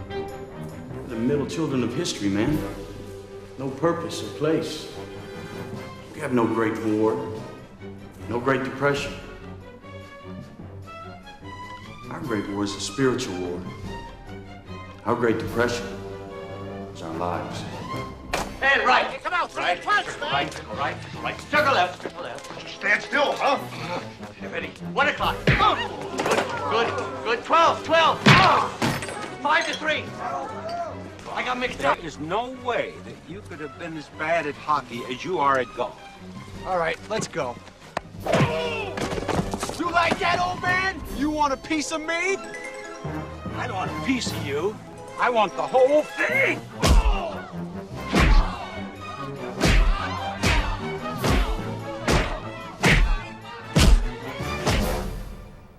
We're the middle children of history, man. No purpose or place. We have no Great War, no Great Depression. Our Great War is a spiritual war. Our Great Depression is our lives. Hey, right. Hey, come out. Right. Right. Circle left. Stand still, huh? Get ready. 1 o'clock. Good. 12. 5 to 3. I got mixed up. There is no way that you could have been as bad at hockey as you are at golf. All right, let's go. You like that, old man? You want a piece of me? I don't want a piece of you. I want the whole thing.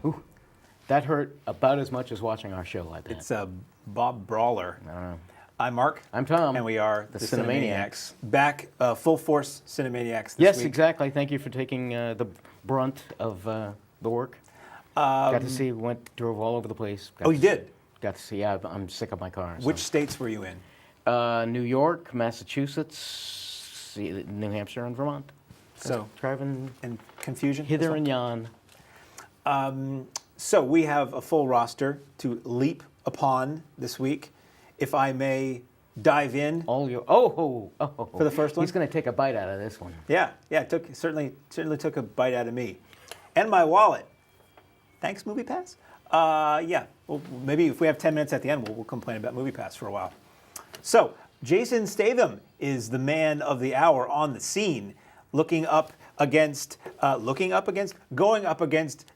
Ooh, that hurt about as much as watching our show, I bet. It's Bob Brawler. I'm Mark. I'm Tom. And we are the Cinemaniacs. Back, full force Cinemaniacs this yes, week. exactly. Thank you for taking the brunt of the work. Got to see, drove all over the place. You did? Got to see, yeah, I'm sick of my car. Which states were you in? New York, Massachusetts, New Hampshire, and Vermont. So, driving and confusion? hither and yon. So we have a full roster to leap upon this week. If I may dive in. For the first one? He's going to take a bite out of this one. Yeah, it certainly took a bite out of me. And my wallet. Thanks, MoviePass. Well, maybe if we have 10 minutes at the end, we'll complain about MoviePass for a while. So, Jason Statham is the man of the hour on the scene, going up against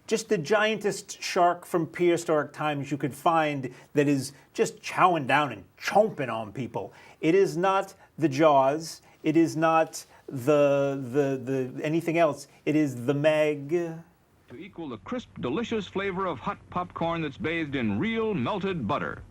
just the giantest shark from prehistoric times you could find that is just chowing down and chomping on people. It is not the Jaws. It is not the anything else. It is the Meg. To equal the crisp, delicious flavor of hot popcorn that's bathed in real melted butter.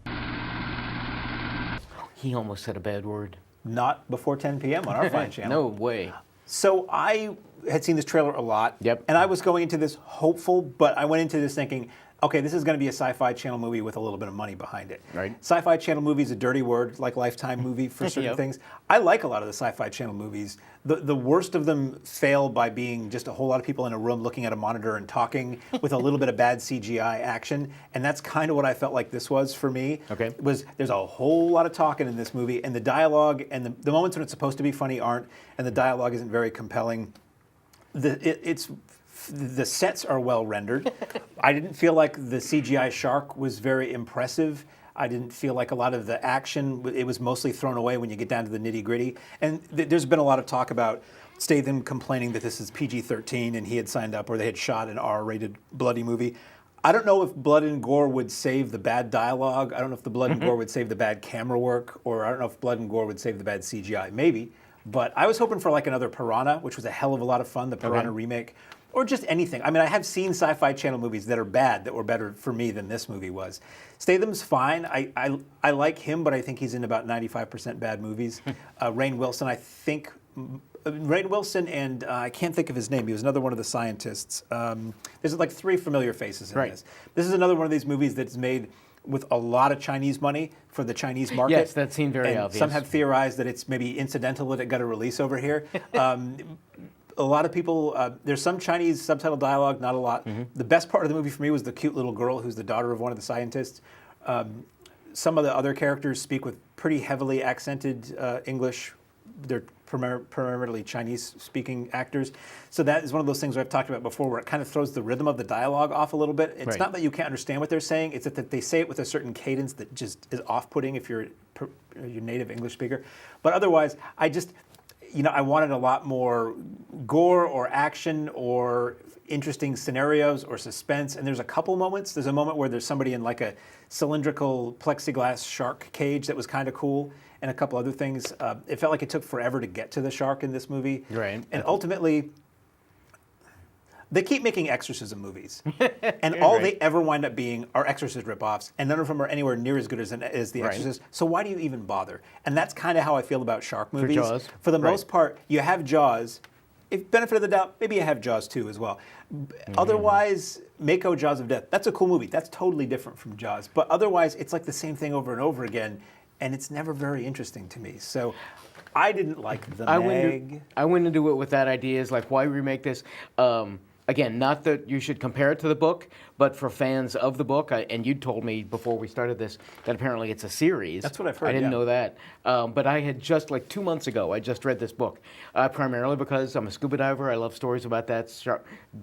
He almost said a bad word. Not before 10 p.m. on our fine channel. No way. So I had seen this trailer a lot. Yep. And I was going into this hopeful, but I went into this thinking, okay, this is going to be a Sci-Fi Channel movie with a little bit of money behind it. Right. Sci-Fi Channel movie is a dirty word, like Lifetime movie for certain things. I like a lot of the Sci-Fi Channel movies. The worst of them fail by being just a whole lot of people in a room looking at a monitor and talking with a little bit of bad CGI action. And that's kind of what I felt like this was for me. Okay. There's a whole lot of talking in this movie, and the dialogue and the moments when it's supposed to be funny aren't, and the dialogue isn't very compelling. The sets are well rendered. I didn't feel like the CGI shark was very impressive. I didn't feel like a lot of the action, it was mostly thrown away when you get down to the nitty gritty. And there's been a lot of talk about Statham complaining that this is PG-13 and he had signed up or they had shot an R-rated bloody movie. I don't know if blood and gore would save the bad dialogue. I don't know if the blood and gore would save the bad camera work, or I don't know if blood and gore would save the bad CGI. Maybe. But I was hoping for like another Piranha, which was a hell of a lot of fun, the Piranha remake. Or just anything. I mean, I have seen Sci-Fi Channel movies that are bad, that were better for me than this movie was. Statham's fine. I like him, but I think he's in about 95% bad movies. Rainn Wilson and I can't think of his name. He was another one of the scientists. There's like 3 familiar faces in this. This is another one of these movies that's made with a lot of Chinese money for the Chinese market. Yes, that seemed very obvious. Some have theorized that it's maybe incidental that it got a release over here. A lot of people, there's some Chinese subtitle dialogue, not a lot. The best part of the movie for me was the cute little girl who's the daughter of one of the scientists. Some of the other characters speak with pretty heavily accented English. They're primarily Chinese-speaking actors. So that is one of those things I've talked about before where it kind of throws the rhythm of the dialogue off a little bit. It's not that you can't understand what they're saying, it's that they say it with a certain cadence that just is off-putting if you're your native English speaker. But otherwise, I wanted a lot more gore or action or interesting scenarios or suspense. And there's a couple moments. There's a moment where there's somebody in like a cylindrical plexiglass shark cage that was kind of cool, and a couple other things. It felt like it took forever to get to the shark in this movie. Right. And ultimately, they keep making exorcism movies. And all they ever wind up being are Exorcist ripoffs, and none of them are anywhere near as good as The Exorcist. So why do you even bother? And that's kind of how I feel about shark movies. For Jaws. For the most part, you have Jaws, if benefit of the doubt, maybe I have Jaws 2 as well. Otherwise, Mako, Jaws of Death, that's a cool movie. That's totally different from Jaws. But otherwise, it's like the same thing over and over again, and it's never very interesting to me. So I didn't like the Meg. I went into it with that idea, is like, why remake this? Again, not that you should compare it to the book, but for fans of the book, and you told me before we started this that apparently it's a series. That's what I've heard, I didn't yeah. know that. But I had just, like 2 months ago, I just read this book, primarily because I'm a scuba diver. I love stories about that.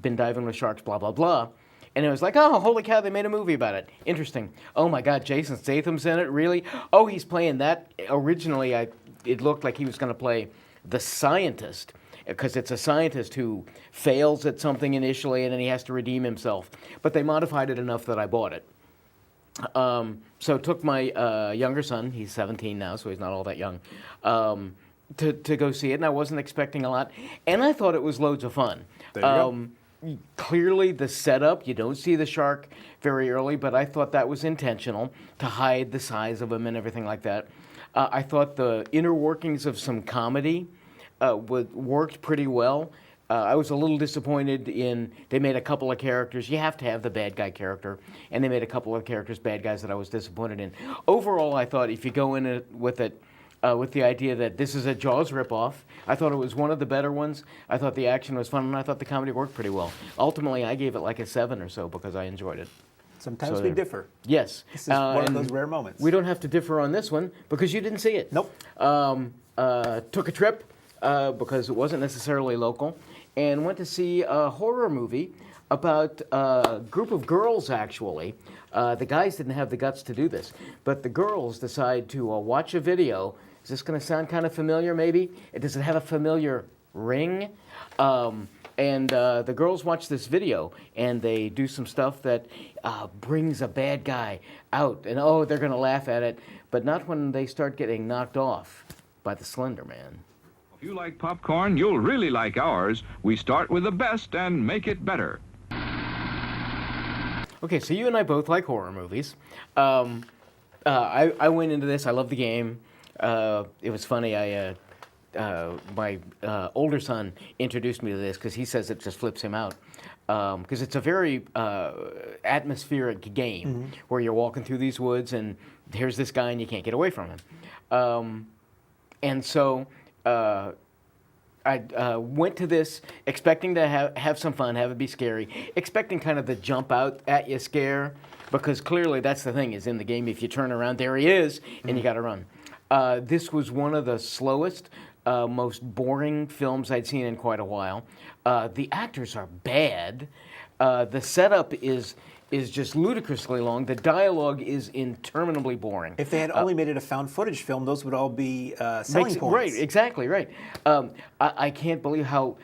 Been diving with sharks, blah, blah, blah. And it was like, oh, holy cow, they made a movie about it. Interesting. Oh, my God, Jason Statham's in it? Really? Oh, he's playing that. Originally, it looked like he was going to play the scientist, because it's a scientist who fails at something initially and then he has to redeem himself. But they modified it enough that I bought it. So took my younger son, he's 17 now, so he's not all that young, to go see it, and I wasn't expecting a lot. And I thought it was loads of fun. There you go. Clearly the setup, you don't see the shark very early, but I thought that was intentional to hide the size of him and everything like that. I thought the inner workings of some comedy worked pretty well. I was a little disappointed they made a couple of characters. You have to have the bad guy character, and they made a couple of characters bad guys that I was disappointed in. Overall, I thought if you go in with the idea that this is a Jaws ripoff, I thought it was one of the better ones. I thought the action was fun, and I thought the comedy worked pretty well. Ultimately, I gave it like a 7 or so because I enjoyed it. Sometimes we differ. Yes. This is one of those rare moments. We don't have to differ on this one because you didn't see it. Nope. Took a trip because it wasn't necessarily local, and went to see a horror movie about a group of girls, actually. The guys didn't have the guts to do this, but the girls decide to watch a video. Is this going to sound kind of familiar, maybe? Does it have a familiar ring? And the girls watch this video, and they do some stuff that brings a bad guy out. And, oh, they're going to laugh at it, but not when they start getting knocked off by the Slender Man. If you like popcorn, you'll really like ours. We start with the best and make it better. Okay, so you and I both like horror movies. I went into this. I love the game. It was funny. My older son introduced me to this because he says it just flips him out. Because it's a very atmospheric game where you're walking through these woods and here's this guy and you can't get away from him. And so I went to this expecting to have some fun, have it be scary, expecting kind of the jump out at you scare, because clearly that's the thing, is in the game, if you turn around, there he is, and you got to run. This was one of the slowest, most boring films I'd seen in quite a while. The actors are bad. The setup is just ludicrously long. The dialogue is interminably boring. If they had only made it a found footage film, those would all be selling points. Right, exactly, right. I can't believe how...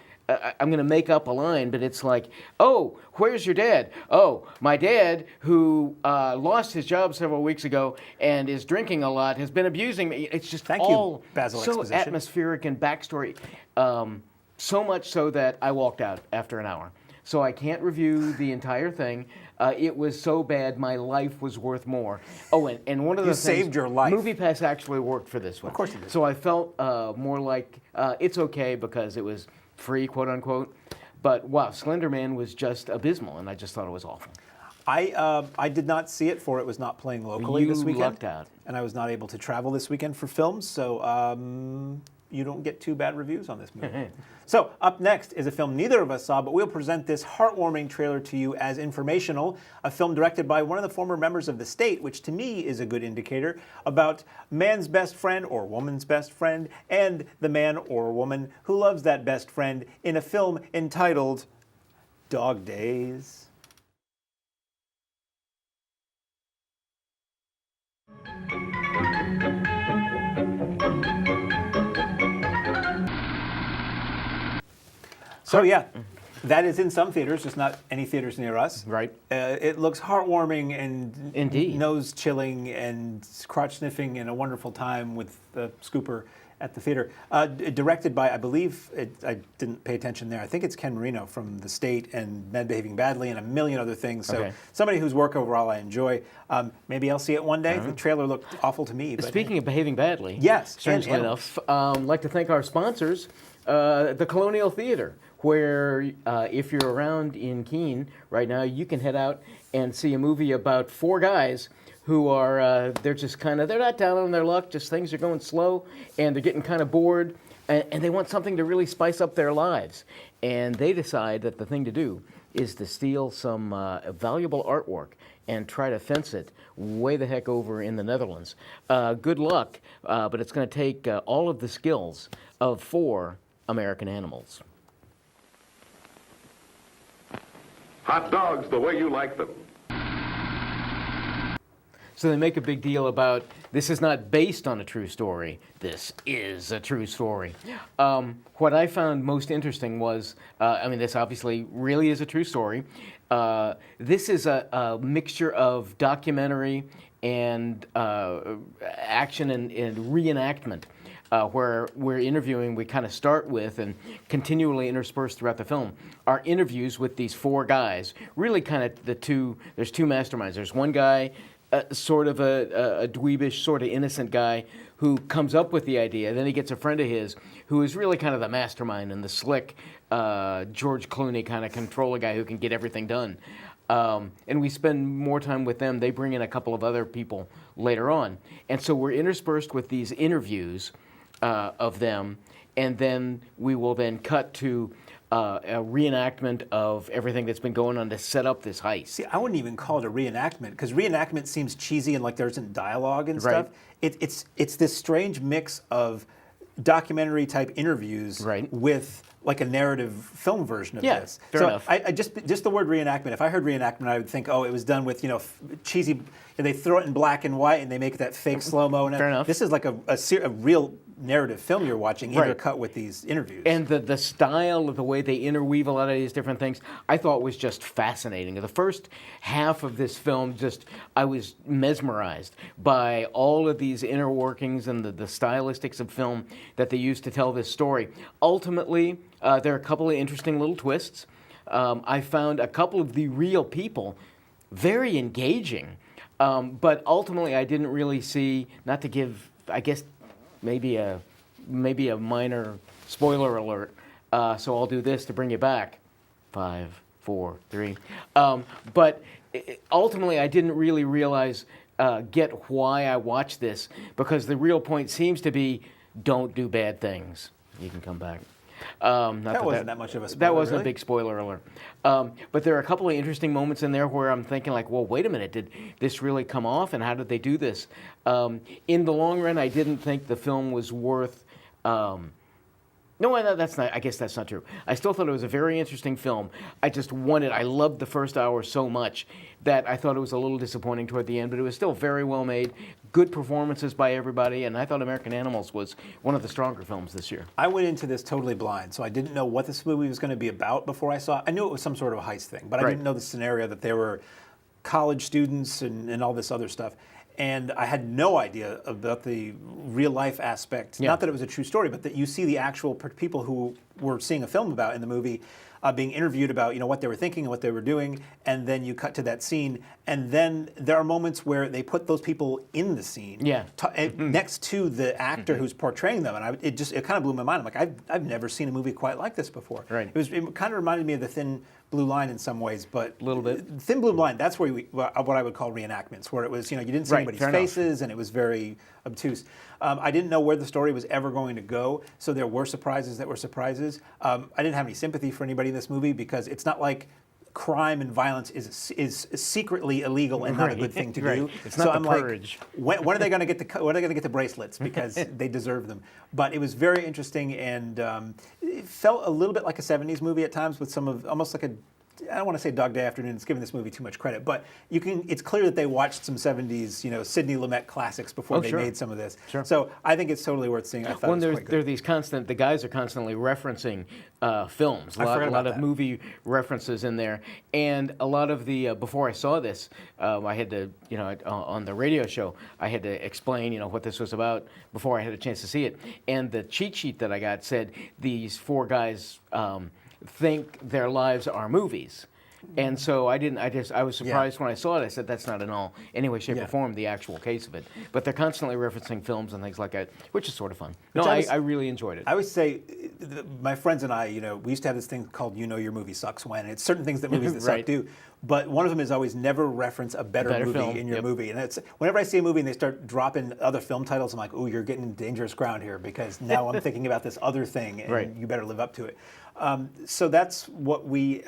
I'm going to make up a line, but it's like, oh, where's your dad? Oh, my dad, who lost his job several weeks ago and is drinking a lot, has been abusing me. It's just all Basil so Exposition. atmospheric and backstory. So much so that I walked out after an hour. So I can't review the entire thing. It was so bad, my life was worth more. Oh, and one of the things... You saved your life. MoviePass actually worked for this one. Of course it did. So I felt more like it's okay because it was free, quote unquote. But wow, Slender Man was just abysmal, and I just thought it was awful. I did not see it, for it was not playing locally this weekend. You lucked out. And I was not able to travel this weekend for films, so you don't get too bad reviews on this movie. So up next is a film neither of us saw, but we'll present this heartwarming trailer to you as informational, a film directed by one of the former members of the state, which to me is a good indicator, about man's best friend or woman's best friend and the man or woman who loves that best friend in a film entitled Dog Days. So yeah, that is in some theaters, just not any theaters near us. Right. It looks heartwarming and Indeed. nose chilling and crotch sniffing and a wonderful time with the scooper. at the theater. Directed by, I believe, I didn't pay attention there. I think it's Ken Marino from The State and Men Behaving Badly and a million other things. So somebody whose work overall I enjoy. Maybe I'll see it one day. The trailer looked awful to me. But Speaking of behaving badly, yes, strangely enough, I'd like to thank our sponsors, the Colonial Theater, where if you're around in Keene right now, you can head out and see a movie about four guys who are, they're not down on their luck, just things are going slow, and they're getting kind of bored, and they want something to really spice up their lives. And they decide that the thing to do is to steal some valuable artwork and try to fence it way the heck over in the Netherlands. Good luck, but it's going to take all of the skills of four American animals. Hot dogs the way you like them. So they make a big deal about this is not based on a true story. This is a true story. What I found most interesting was, this obviously really is a true story. This is a mixture of documentary and action and reenactment. Where we're interviewing, we kind of start with and continually interspersed throughout the film are interviews with these four guys. Really kind of there's two masterminds. There's one guy, sort of a dweebish, sort of innocent guy who comes up with the idea. Then he gets a friend of his who is really kind of the mastermind and the slick George Clooney kind of controller guy who can get everything done. And we spend more time with them. They bring in a couple of other people later on. And so we're interspersed with these interviews of them, and then we will then cut to a reenactment of everything that's been going on to set up this heist. See, I wouldn't even call it a reenactment, because reenactment seems cheesy and like there isn't dialogue and stuff. It's this strange mix of documentary type interviews with like a narrative film version of this. Fair enough. I just the word reenactment. If I heard reenactment, I would think, oh, it was done with cheesy. They throw it in black and white and they make that fake slow mo. Fair enough. This is like a real narrative film you're watching, intercut with these interviews. And the style of the way they interweave a lot of these different things, I thought was just fascinating. The first half of this film, I was mesmerized by all of these inner workings and the stylistics of film that they used to tell this story. Ultimately, there are a couple of interesting little twists. I found a couple of the real people very engaging, but ultimately I didn't really see, not to give, I guess, maybe a minor spoiler alert. So I'll do this to bring you back. 5, 4, 3. But ultimately, I didn't really realize, get why I watched this, because the real point seems to be, don't do bad things. You can come back. That wasn't that much of a spoiler. That wasn't a big spoiler alert. But there are a couple of interesting moments in there where I'm thinking like, well, wait a minute, did this really come off, and how did they do this? In the long run, I didn't think the film was worth... No, that's not. I guess that's not true. I still thought it was a very interesting film. I loved the first hour so much that I thought it was a little disappointing toward the end, but it was still very well made. Good performances by everybody, and I thought American Animals was one of the stronger films this year. I went into this totally blind, so I didn't know what this movie was going to be about before I saw it. I knew it was some sort of a heist thing, but I didn't know the scenario that there were college students and all this other stuff. And I had no idea about the real life aspect. Not that it was a true story, but that you see the actual people who were seeing a film about in the movie being interviewed about what they were thinking and what they were doing, and then you cut to that scene, and then there are moments where they put those people in the scene next to the actor who's portraying them, and it kind of blew my mind. I'm like, I've never seen a movie quite like this before. It kind of reminded me of The Thin Blue Line in some ways, but a little bit. Thin Blue Line, that's where what I would call reenactments, where it was you didn't see anybody's faces and it was very obtuse. I didn't know where the story was ever going to go, so there were surprises that were surprises. I didn't have any sympathy for anybody in this movie because it's not like crime and violence is secretly illegal and not a good thing to do. It's not the purge. Like, when are they going to get the bracelets? Because they deserve them. But it was very interesting, and it felt a little bit like a '70s movie at times, with some of almost like a I don't want to say Dog Day Afternoon. It's giving this movie too much credit, but it's clear that they watched some 70s, Sidney Lumet classics before they made some of this. Sure. So I think it's totally worth seeing. I thought it was quite good. There are these the guys are constantly referencing films. A lot of movie references in there, and a lot of the before I saw this, I had to on the radio show I had to explain what this was about before I had a chance to see it, and the cheat sheet that I got said these four guys think their lives are movies. And so I was surprised when I saw it. I said, that's not in any way, shape, or form the actual case of it. But they're constantly referencing films and things like that, which is sort of fun. No, I really enjoyed it. I would say, my friends and I, we used to have this thing called You Know Your Movie Sucks When. It's certain things that movies that suck do. But one of them is always never reference a better movie film in your movie. And it's whenever I see a movie and they start dropping other film titles, I'm like, ooh, you're getting into dangerous ground here because now I'm thinking about this other thing and you better live up to it. So that's what we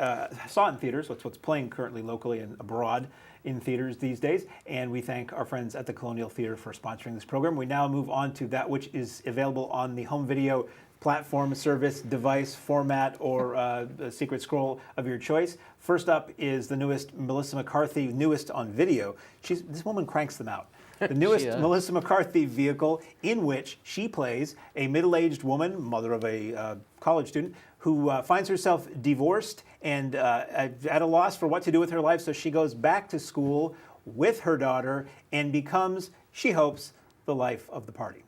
saw in theaters. That's what's playing currently locally and abroad in theaters these days. And we thank our friends at the Colonial Theater for sponsoring this program. We now move on to that which is available on the home video platform, service, device, format, or a secret scroll of your choice. First up is the newest Melissa McCarthy, newest on video. This woman cranks them out. The newest Melissa McCarthy vehicle in which she plays a middle-aged woman, mother of a college student, who finds herself divorced and at a loss for what to do with her life. So she goes back to school with her daughter and becomes, she hopes, the life of the party.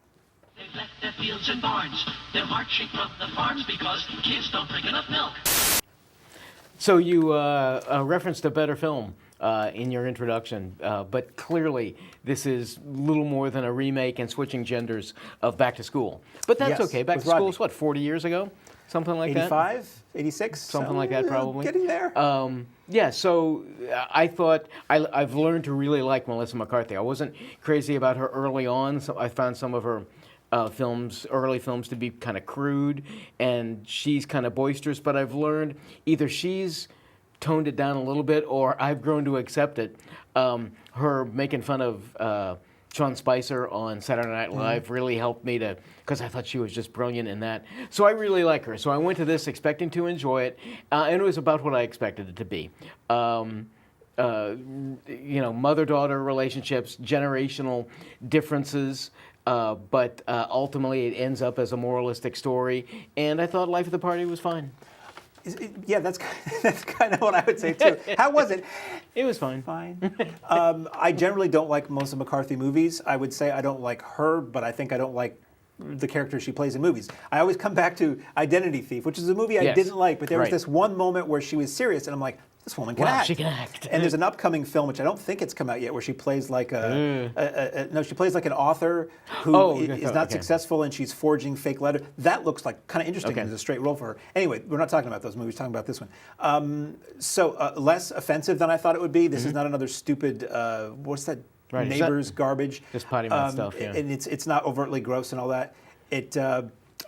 They've left their fields and barns. They're marching from the farms because kids don't drink enough milk. So you referenced a better film in your introduction, but clearly this is little more than a remake and switching genders of Back to School. But that's okay. Back to School is what, 40 years ago? Something like 85, 86? Something like that, probably. Getting there. So I thought I've learned to really like Melissa McCarthy. I wasn't crazy about her early on. So I found some of her early films to be kind of crude, and she's kind of boisterous, but I've learned either she's toned it down a little bit or I've grown to accept it. Her making fun of Sean Spicer on Saturday Night Live really helped me because I thought she was just brilliant in that. So I really like her. So I went to this expecting to enjoy it, and it was about what I expected it to be. Mother-daughter relationships, generational differences, but ultimately it ends up as a moralistic story, and I thought Life of the Party was fine. That's kind of what I would say too. How was it? It was fine. Fine. I generally don't like Melissa McCarthy movies. I would say I don't like her, but I think I don't like the character she plays in movies. I always come back to Identity Thief, which is a movie I didn't like, but there was this one moment where she was serious, and I'm like, this woman can act. She can act. And there's an upcoming film, which I don't think it's come out yet, where she plays like she plays like an author who is not successful, and she's forging fake letters. That looks like kind of interesting as a straight role for her. Anyway, we're not talking about those movies. We're talking about this one. Less offensive than I thought it would be. This is not another stupid, what's that? Right. Neighbors garbage. Just potty mouth stuff, yeah. And it's not overtly gross and all that.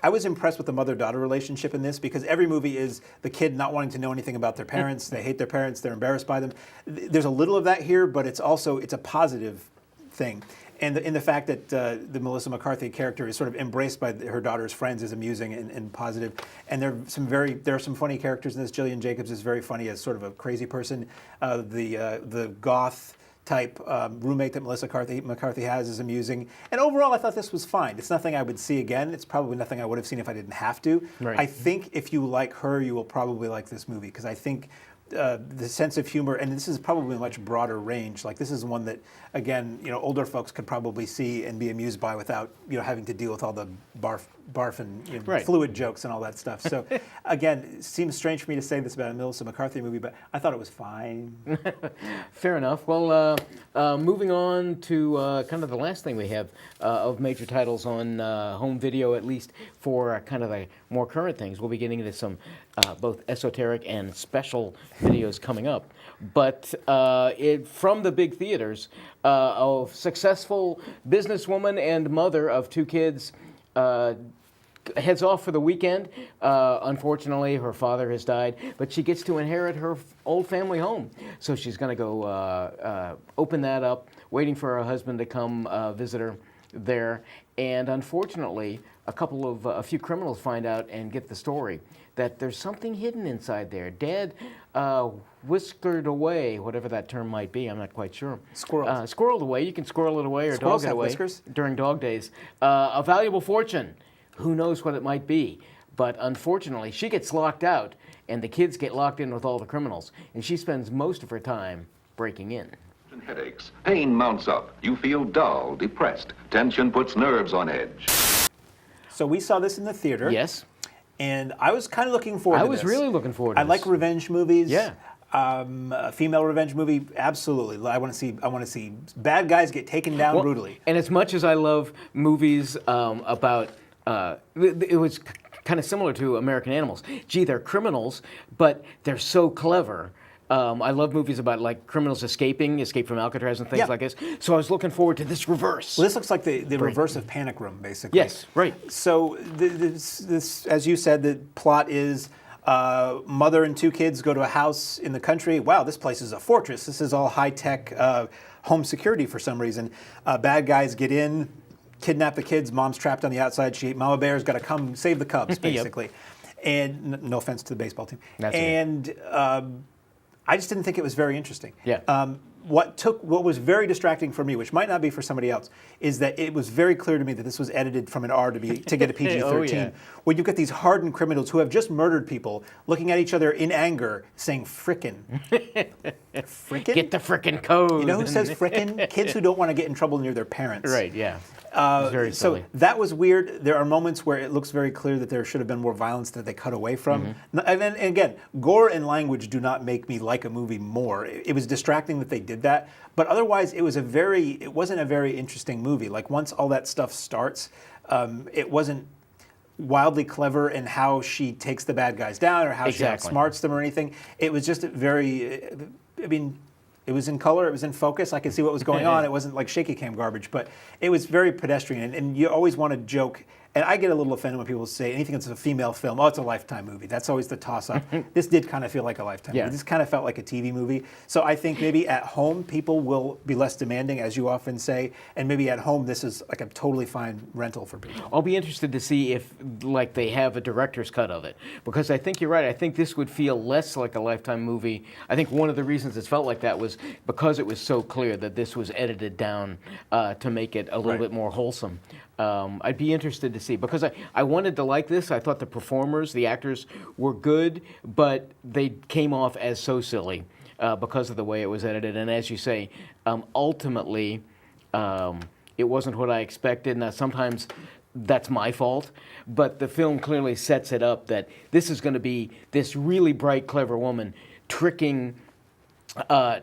I was impressed with the mother-daughter relationship in this because every movie is the kid not wanting to know anything about their parents. They hate their parents. They're embarrassed by them. There's a little of that here, but it's a positive thing. And in the fact that the Melissa McCarthy character is sort of embraced by her daughter's friends is amusing and positive. And there are some funny characters in this. Jillian Jacobs is very funny as sort of a crazy person. The goth type roommate that Melissa McCarthy has is amusing. And overall, I thought this was fine. It's nothing I would see again. It's probably nothing I would have seen if I didn't have to. Right. I think if you like her, you will probably like this movie because I think the sense of humor, and this is probably a much broader range. Like this is one that, again, older folks could probably see and be amused by without having to deal with all the barf and fluid jokes and all that stuff. So again, it seems strange for me to say this about a Melissa McCarthy movie, but I thought it was fine. Fair enough. Well, moving on to kind of the last thing we have of major titles on home video, at least for kind of the more current things. We'll be getting into some both esoteric and special videos coming up. But from the big theaters, a successful businesswoman and mother of two kids heads off for the weekend. Unfortunately, her father has died, but she gets to inherit her old family home. So she's going to go open that up, waiting for her husband to come visit her there, and unfortunately, a few criminals find out and get the story that there's something hidden inside there. Dad whiskered away, whatever that term might be. I'm not quite sure. Squirreled away. You can squirrel it away or Squirrels dog it have away whiskers? during dog days. A valuable fortune. Who knows what it might be? But unfortunately, she gets locked out, and the kids get locked in with all the criminals, and she spends most of her time breaking in. Headaches. Pain mounts up. You feel dull, depressed. Tension puts nerves on edge. So we saw this in the theater. Yes. And I was kind of looking forward to this. I was really looking forward to I this. like revenge movies. Yeah. A female revenge movie, absolutely. I want to see bad guys get taken down brutally. And as much as I love movies about, it was kind of similar to American Animals. Gee, they're criminals, but they're so clever. I love movies about like criminals escape from Alcatraz and things like this. So I was looking forward to this reverse. Well, this looks like the reverse of Panic Room, basically. Yes, right. So this, as you said, the plot is mother and two kids go to a house in the country. Wow, this place is a fortress. This is all high-tech home security for some reason. Bad guys get in, kidnap the kids. Mom's trapped on the outside. Mama Bear's got to come save the cubs, basically. Yep. And no offense to the baseball team. That's I just didn't think it was very interesting. Yeah. What was very distracting for me, which might not be for somebody else, is that it was very clear to me that this was edited from an R to get a PG-13. Oh, yeah. Where you get these hardened criminals who have just murdered people, looking at each other in anger, saying "frickin'." Frickin'? Get the frickin' code. You know who says frickin'? Kids who don't want to get in trouble near their parents. Right. Yeah. Very silly. So that was weird. There are moments where it looks very clear that there should have been more violence that they cut away from. And then again, gore and language do not make me like a movie more. It was distracting that they did that, but otherwise it wasn't a very interesting movie. Like once all that stuff starts, it wasn't wildly clever in how she takes the bad guys down or how she outsmarts them or anything. It was just it was in color, it was in focus, I could see what was going on. It wasn't like shaky cam garbage, but it was very pedestrian. And you always want to joke, and I get a little offended when people say anything that's a female film, oh, it's a Lifetime movie. That's always the toss-up. This did kind of feel like a Lifetime movie. This kind of felt like a TV movie. So I think maybe at home, people will be less demanding, as you often say, and maybe at home, this is like a totally fine rental for people. I'll be interested to see if, like, they have a director's cut of it, because I think you're right. I think this would feel less like a Lifetime movie. I think one of the reasons it felt like that was because it was so clear that this was edited down to make it a little bit more wholesome. I'd be interested to see, because I wanted to like this. I thought the performers, the actors were good, but they came off as so silly because of the way it was edited. And as you say, ultimately, it wasn't what I expected. Now, sometimes that's my fault, but the film clearly sets it up that this is going to be this really bright, clever woman tricking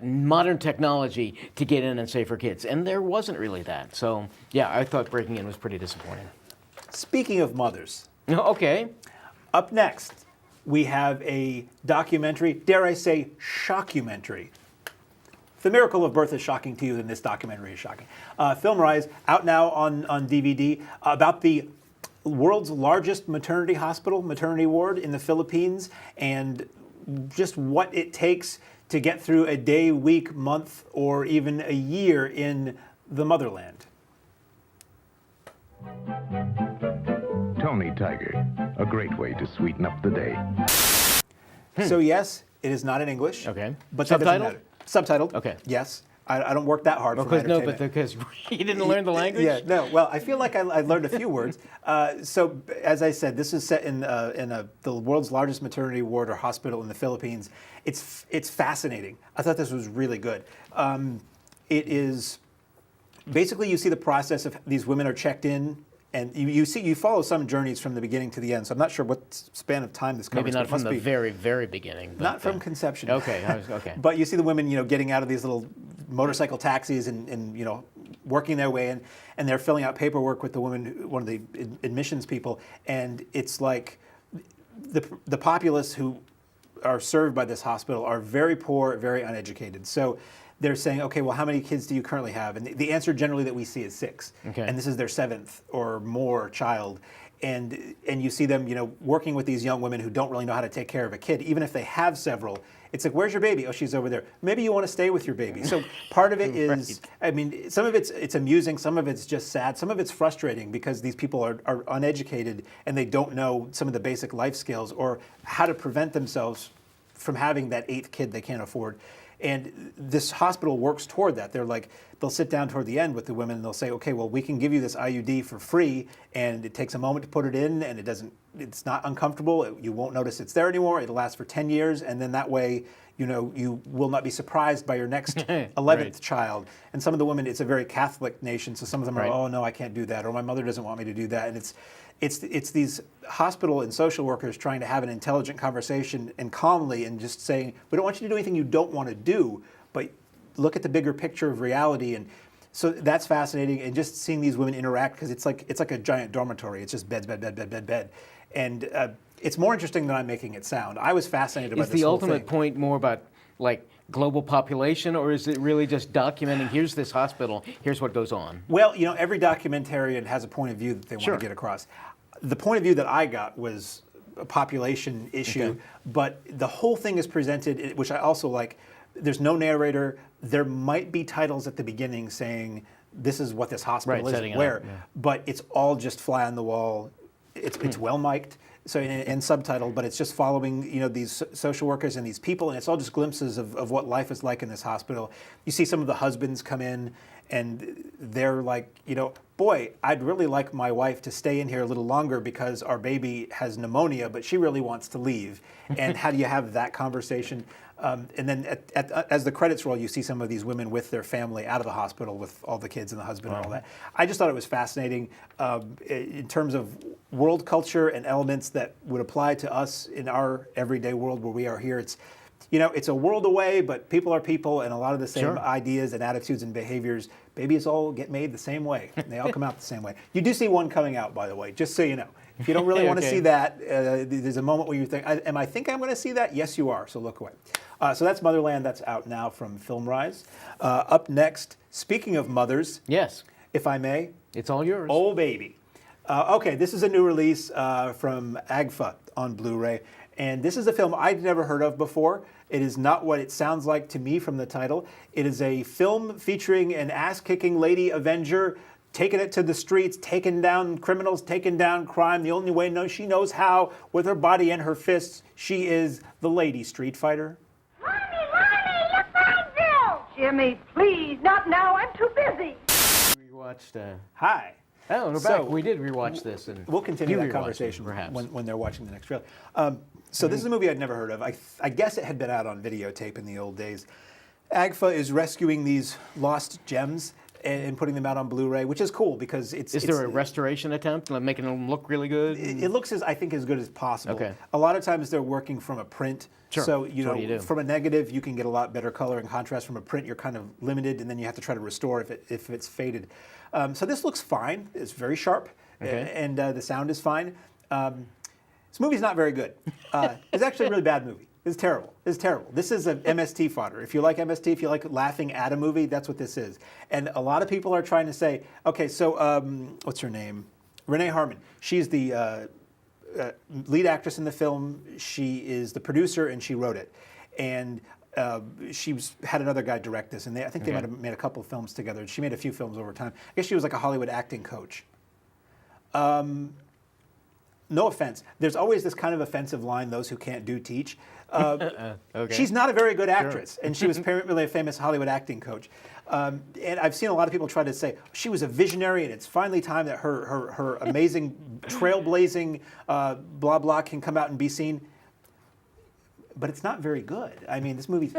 modern technology to get in and save her kids. And there wasn't really that. So, yeah, I thought Breaking In was pretty disappointing. Speaking of mothers. Okay. Up next, we have a documentary, dare I say, shockumentary. If the miracle of birth is shocking to you, then this documentary is shocking. Film Rise, out now on DVD, about the world's largest maternity ward in the Philippines, and just what it takes to get through a day, week, month, or even a year in the motherland. Tony Tiger, a great way to sweeten up the day. So yes, it is not in English. Okay. But that doesn't Subtitled? matter. Subtitled. Okay. Yes. I don't work that hard for my entertainment. Because you didn't learn the language? Yeah, no. Well, I feel like I learned a few words. So, as I said, this is set in the world's largest maternity ward or hospital in the Philippines. It's fascinating. I thought this was really good. It is basically, you see the process of these women are checked in, and you follow some journeys from the beginning to the end. So I'm not sure what span of time this covers. Maybe not from the very, very beginning. But not from conception. Okay. Okay. But you see the women, getting out of these little motorcycle taxis and working their way in, and they're filling out paperwork with the woman, one of the admissions people, and it's like the populace who are served by this hospital are very poor, very uneducated. So they're saying, okay, well, how many kids do you currently have? And the answer generally that we see is 6. Okay. And this is their 7th or more child. and you see them, working with these young women who don't really know how to take care of a kid, even if they have several. It's like, where's your baby? Oh, she's over there. Maybe you want to stay with your baby. So part of it is, I mean, some of it's amusing, some of it's just sad, some of it's frustrating because these people are uneducated and they don't know some of the basic life skills or how to prevent themselves from having that 8th kid they can't afford. And this hospital works toward that. They'll sit down toward the end with the women and they'll say, okay, well, we can give you this IUD for free, and it takes a moment to put it in, and it's not uncomfortable. You won't notice it's there anymore. It'll last for 10 years, and then that way, you will not be surprised by your next 11th child. And some of the women, it's a very Catholic nation, so some of them are, oh, no, I can't do that, or my mother doesn't want me to do that. And it's these hospital and social workers trying to have an intelligent conversation and calmly and just saying, we don't want you to do anything you don't want to do, but look at the bigger picture of reality. And so that's fascinating. And just seeing these women interact, because it's like a giant dormitory. It's just bed. And it's more interesting than I'm making it sound. I was fascinated by this whole thing. Is the ultimate point more about like global population, or is it really just documenting, here's this hospital, here's what goes on? Well, every documentarian has a point of view that they want to get across. The point of view that I got was a population issue, but the whole thing is presented, which I also like. There's no narrator. There might be titles at the beginning saying, this is what this hospital is, where, but it's all just fly on the wall. It's well mic'd, so and subtitled, but it's just following these social workers and these people, and it's all just glimpses of what life is like in this hospital. You see some of the husbands come in, and they're like, boy, I'd really like my wife to stay in here a little longer because our baby has pneumonia, but she really wants to leave. And how do you have that conversation? And then as the credits roll, you see some of these women with their family out of the hospital with all the kids and the husband and all that. I just thought it was fascinating in terms of world culture and elements that would apply to us in our everyday world where we are here. It's a world away, but people are people, and a lot of the same ideas and attitudes and behaviors. Babies all get made the same way. They all come out the same way. You do see one coming out, by the way, just so you know. If you don't really want to see that, there's a moment where you think, I'm going to see that? Yes, you are, so look away. So that's Motherland. That's out now from FilmRise. Up next, speaking of mothers. Yes. If I may. It's all yours. Oh, baby. Okay, this is a new release from AGFA on Blu-ray. And this is a film I'd never heard of before. It is not what it sounds like to me from the title. It is a film featuring an ass-kicking lady Avenger taking it to the streets, taking down criminals, taking down crime. The only way she knows how, with her body and her fists, she is the Lady Street Fighter. Mommy, look what I built! Jimmy, please, not now. I'm too busy. We watched. Hi. Oh, we're back. We did rewatch this, and we'll continue that conversation perhaps when they're watching the next trailer. So this is a movie I'd never heard of. I guess it had been out on videotape in the old days. AGFA is rescuing these lost gems and putting them out on Blu-ray, which is cool because it's... Is there a restoration attempt, like making them look really good? It looks, I think, as good as possible. Okay. A lot of times they're working from a print. Sure. So, from a negative, you can get a lot better color and contrast. From a print, you're kind of limited, and then you have to try to restore if it's faded. So this looks fine. It's very sharp, and the sound is fine. This movie's not very good. It's actually a really bad movie. It's terrible. It's terrible. This is an MST fodder. If you like MST, if you like laughing at a movie, that's what this is. And a lot of people are trying to say, okay, so what's her name? Renee Harmon. She's the lead actress in the film. She is the producer, and she wrote it. And had another guy direct this, and I think they might have made a couple of films together. She made a few films over time. I guess she was like a Hollywood acting coach. No offense. There's always this kind of offensive line, those who can't do teach. She's not a very good actress, and she was really a famous Hollywood acting coach. And I've seen a lot of people try to say she was a visionary, and it's finally time that her amazing, trailblazing blah blah can come out and be seen. But it's not very good. I mean, this movie's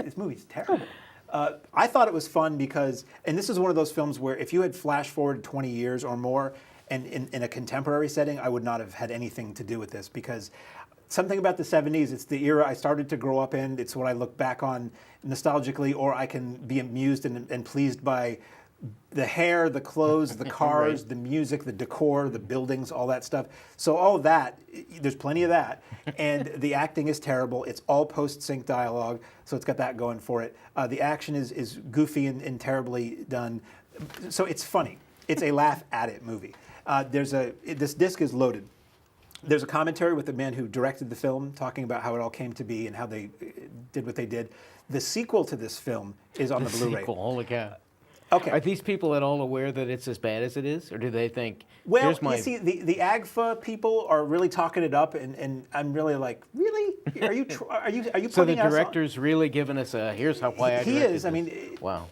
terrible. I thought it was fun because, and this is one of those films where if you had flash forward 20 years or more, and in a contemporary setting, I would not have had anything to do with this because something about the 70s, it's the era I started to grow up in. It's what I look back on nostalgically, or I can be amused and pleased by the hair, the clothes, the cars, the music, the decor, the buildings, all that stuff. So all that, there's plenty of that. And the acting is terrible. It's all post-sync dialogue, so it's got that going for it. The action is goofy and terribly done. So it's funny. It's a laugh-at-it movie. This disc is loaded. There's a commentary with the man who directed the film talking about how it all came to be and how they did what they did. The sequel to this film is on the Blu-ray. Sequel, holy cow. Okay. Are these people at all aware that it's as bad as it is, or do they think? Well, here's my... you see, the AGFA people are really talking it up, and I'm really like, really? Are you So the putting us on? director's really giving us a here's how why I He directed is. I this. mean, Wow.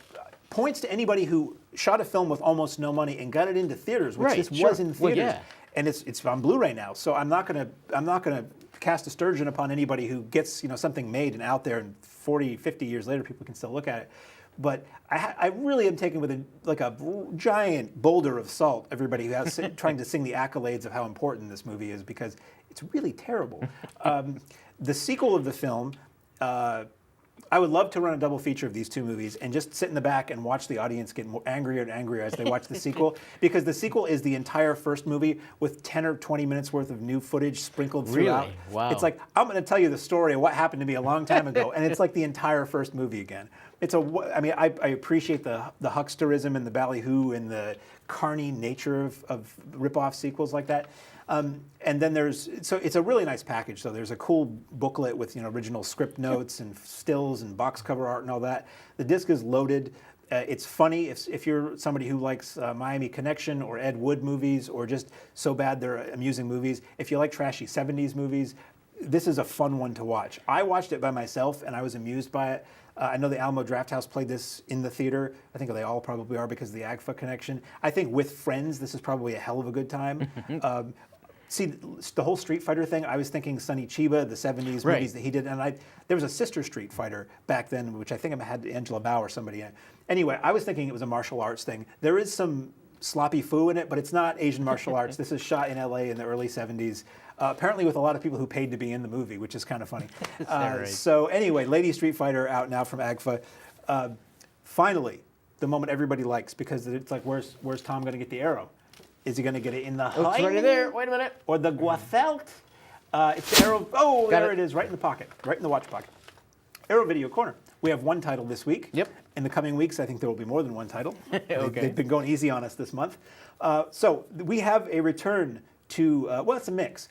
Points to anybody who shot a film with almost no money and got it into theaters, which Right, this sure. was in Well, theaters, yeah. and it's on Blu-ray now. So I'm not gonna cast aspersion upon anybody who gets something made and out there, and 40, 50 years later, people can still look at it. But I really am taking with a giant boulder of salt everybody who has trying to sing the accolades of how important this movie is, because it's really terrible. The sequel of the film. I would love to run a double feature of these two movies and just sit in the back and watch the audience get more angrier and angrier as they watch the sequel, because the sequel is the entire first movie with 10 or 20 minutes worth of new footage sprinkled throughout. Really? Wow. It's like, I'm going to tell you the story of what happened to me a long time ago, and it's like the entire first movie again. I appreciate the hucksterism and the ballyhoo and the carny nature of rip-off sequels like that. And then it's a really nice package. So there's a cool booklet with original script notes and stills and box cover art and all that. The disc is loaded. It's funny if you're somebody who likes Miami Connection or Ed Wood movies, or just so bad they're amusing movies. If you like trashy 70s movies, this is a fun one to watch. I watched it by myself and I was amused by it. I know the Alamo Drafthouse played this in the theater. I think they all probably are because of the AGFA connection. I think with friends, this is probably a hell of a good time. See, the whole Street Fighter thing, I was thinking Sonny Chiba, the 70s Right. movies that he did. And there was a sister Street Fighter back then, which I think I had Angela Bao or somebody in it. Anyway, I was thinking it was a martial arts thing. There is some sloppy foo in it, but it's not Asian martial arts. This is shot in LA in the early 70s. Apparently with a lot of people who paid to be in the movie, which is kind of funny. Right. So anyway, Lady Street Fighter out now from AGFA. Finally, the moment everybody likes, because it's like, where's Tom going to get the arrow? Is he going to get it in the It's right there. Wait a minute. or the guafelt? It's the arrow. Oh, Got there it. it is, right in the pocket, right in the watch pocket. Arrow Video Corner. We have one title this week. Yep. In the coming weeks, I think there will be more than one title. Okay. They've been going easy on us this month. So we have a return to, well, it's a mix.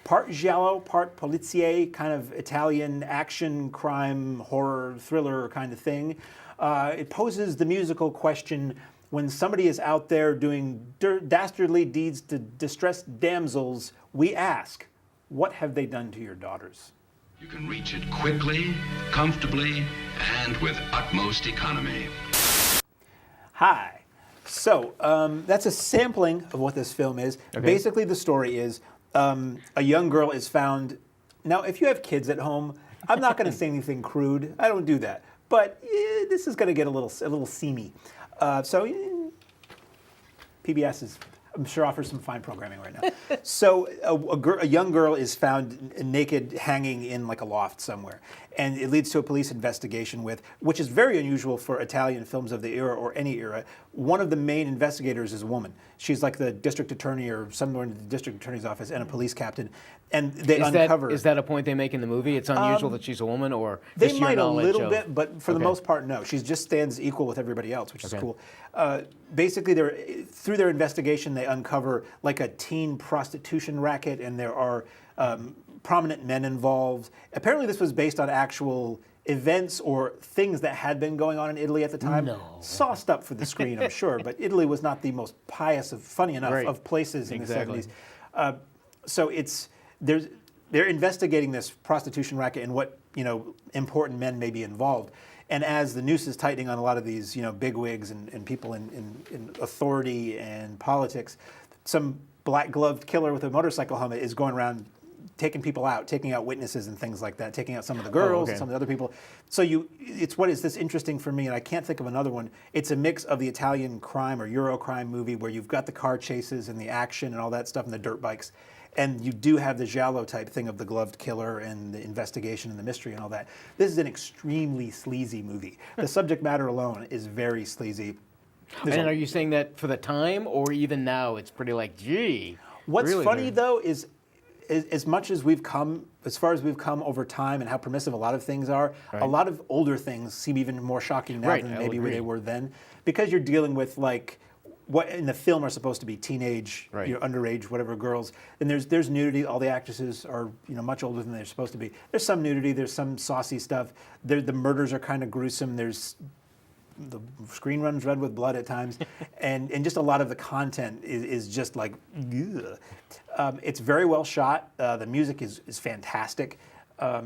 Part giallo, part polizier, kind of Italian action, crime, horror, thriller kind of thing. It poses the musical question: when somebody is out there doing dastardly deeds to distressed damsels, we ask, what have they done to your daughters? You can reach it quickly, comfortably, and with utmost economy. Hi. So that's a sampling of what this film is. Okay. Basically, the story is a young girl is found. Now, if you have kids at home, I'm not going to say anything crude. I don't do that. But this is going to get a little seamy. PBS is, I'm sure, offers some fine programming right now. So a young girl is found naked, hanging in like a loft somewhere. And it leads to a police investigation which is very unusual for Italian films of the era or any era. One of the main investigators is a woman. She's like the district attorney or somewhere in the district attorney's office, and a police captain. And they uncover. Is that a point they make in the movie? It's unusual that she's a woman, or they just your might a knowledge little of- bit, but for the Okay. most part, no. She just stands equal with everybody else, which is Okay. cool. Basically, through their investigation, they uncover like a teen prostitution racket, and there are prominent men involved. Apparently, this was based on actual events or things that had been going on in Italy at the time. No. Sauced up for the screen, I'm sure, but Italy was not the most pious funny enough, Right. of places in Exactly. the 70s. So they're investigating this prostitution racket and what important men may be involved. And as the noose is tightening on a lot of these bigwigs and people in authority and politics, some black-gloved killer with a motorcycle helmet is going around taking people out, taking out witnesses and things like that, taking out some of the girls and some of the other people. So it's what is this interesting for me, and I can't think of another one. It's a mix of the Italian crime or Euro crime movie where you've got the car chases and the action and all that stuff and the dirt bikes. And you do have the giallo type thing of the gloved killer and the investigation and the mystery and all that. This is an extremely sleazy movie. The subject matter alone is very sleazy. And are you saying that for the time, or even now, it's pretty like, gee? What's really funny good. though is as much as we've come, as far as we've come over time and how permissive a lot of things are, a lot of older things seem even more shocking now Right, than I'll maybe agree. they were then, because you're dealing with like what in the film are supposed to be teenage, underage, whatever girls. And there's nudity. All the actresses are much older than they're supposed to be. There's some nudity. There's some saucy stuff. The murders are kind of gruesome. There's the screen runs red with blood at times, and just a lot of the content is just like, ugh. It's very well shot. The music is fantastic.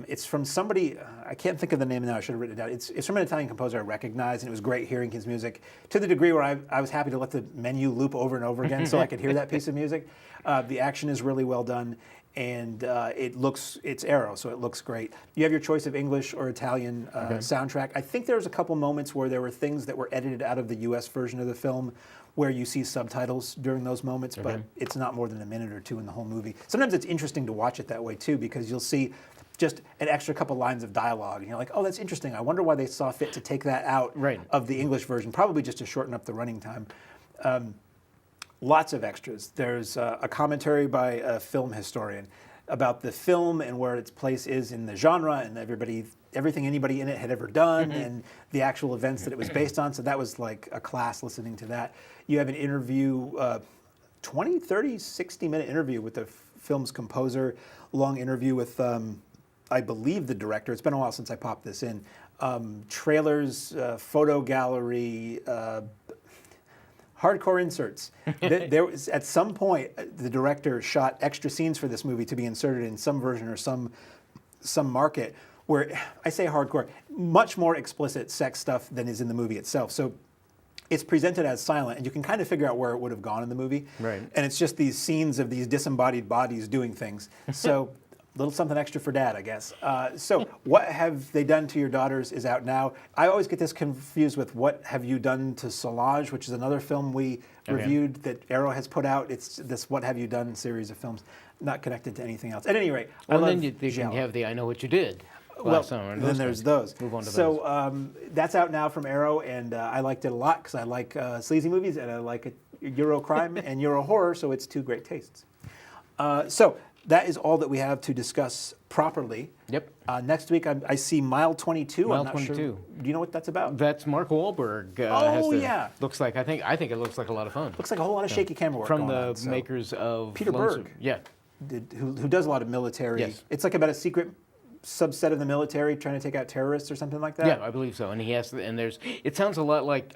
It's from somebody, I can't think of the name now, I should have written it down. It's from an Italian composer I recognize, and it was great hearing his music, to the degree where I was happy to let the menu loop over and over again so I could hear that piece of music. The action is really well done, and it's Arrow, so it looks great. You have your choice of English or Italian soundtrack. I think there's a couple moments where there were things that were edited out of the US version of the film where you see subtitles during those moments, but it's not more than a minute or two in the whole movie. Sometimes it's interesting to watch it that way too, because you'll see just an extra couple lines of dialogue, and you're like, oh, that's interesting. I wonder why they saw fit to take that out of the English version, probably just to shorten up the running time. Lots of extras. There's a commentary by a film historian about the film and where its place is in the genre, and everything anybody in it had ever done, and the actual events that it was based on. So that was like a class listening to that. You have an interview, 20, 30, 60-minute interview with the film's composer, long interview with, I believe, the director. It's been a while since I popped this in. Trailers, photo gallery, hardcore inserts. There was, at some point, the director shot extra scenes for this movie to be inserted in some version or some market where, I say hardcore, much more explicit sex stuff than is in the movie itself. So it's presented as silent, and you can kind of figure out where it would have gone in the movie. Right. And it's just these scenes of these disembodied bodies doing things. So a little something extra for Dad, I guess. So What Have They Done to Your Daughters is out now. I always get this confused with What Have You Done to Solange, which is another film we reviewed that Arrow has put out. It's this What Have You Done series of films, not connected to anything else. At any rate, well, then you can have the I Know What You Did. Well, then there's those. Move on to so those. That's out now from Arrow, and I liked it a lot because I like sleazy movies, and I like Euro crime and Euro horror, so it's two great tastes. So that is all that we have to discuss properly. Yep. Next week, I see Mile 22. Mile I'm not 22. Sure. Do you know what that's about? That's Mark Wahlberg. Yeah. Looks like I think it looks like a lot of fun. Looks like a whole lot of shaky camera work from going the on, so. makers of Peter Berg. Yeah. Who does a lot of military. Yes. It's like about a secret subset of the military trying to take out terrorists or something like that. Yeah, I believe so. And he has, and there's. It sounds a lot like.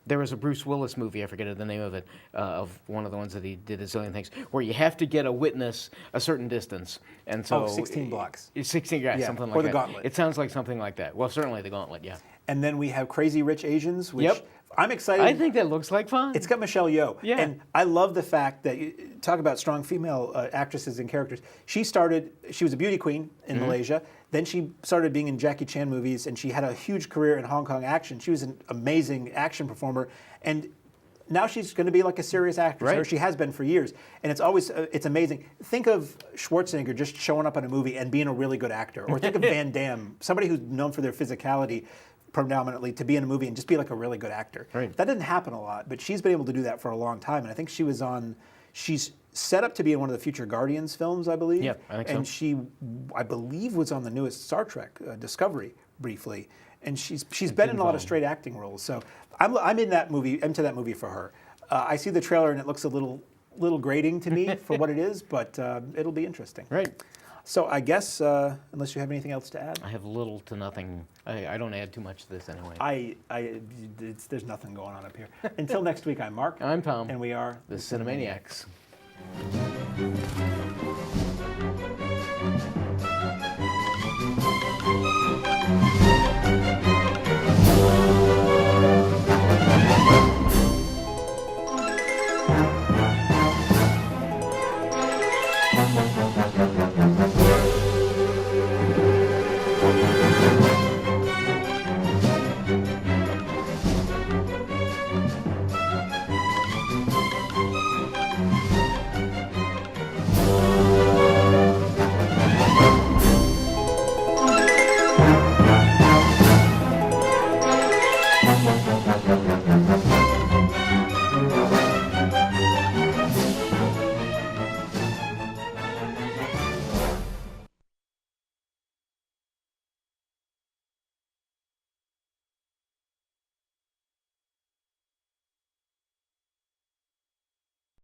There was a Bruce Willis movie, I forget the name of it, of one of the ones that he did a zillion things, where you have to get a witness a certain distance. And so 16 blocks. 16, yeah, something like that. Or the Gauntlet. It sounds like something like that. Well, certainly the Gauntlet, yeah. And then we have Crazy Rich Asians, which I'm excited. I think that looks like fun. It's got Michelle Yeoh. Yeah. And I love the fact that, talk about strong female actresses and characters. She was a beauty queen in Malaysia. Then she started being in Jackie Chan movies, and she had a huge career in Hong Kong action. She was an amazing action performer. And now she's going to be like a serious actress, or she has been for years. And it's always, it's amazing. Think of Schwarzenegger just showing up in a movie and being a really good actor. Or think of Van Damme, somebody who's known for their physicality predominantly, to be in a movie and just be like a really good actor. Right. That didn't happen a lot, but she's been able to do that for a long time. And I think she's set up to be in one of the future Guardians films, I believe. Yeah, I think so. And she, I believe, was on the newest Star Trek, Discovery, briefly. And she's been in a lot of straight acting roles. So I'm in that movie, into that movie for her. I see the trailer and it looks a little grating to me for what it is, but it'll be interesting. Right. So I guess, unless you have anything else to add? I have little to nothing. I don't add too much to this anyway. There's nothing going on up here. Until next week, I'm Mark. I'm Tom. And we are the Cinemaniacs.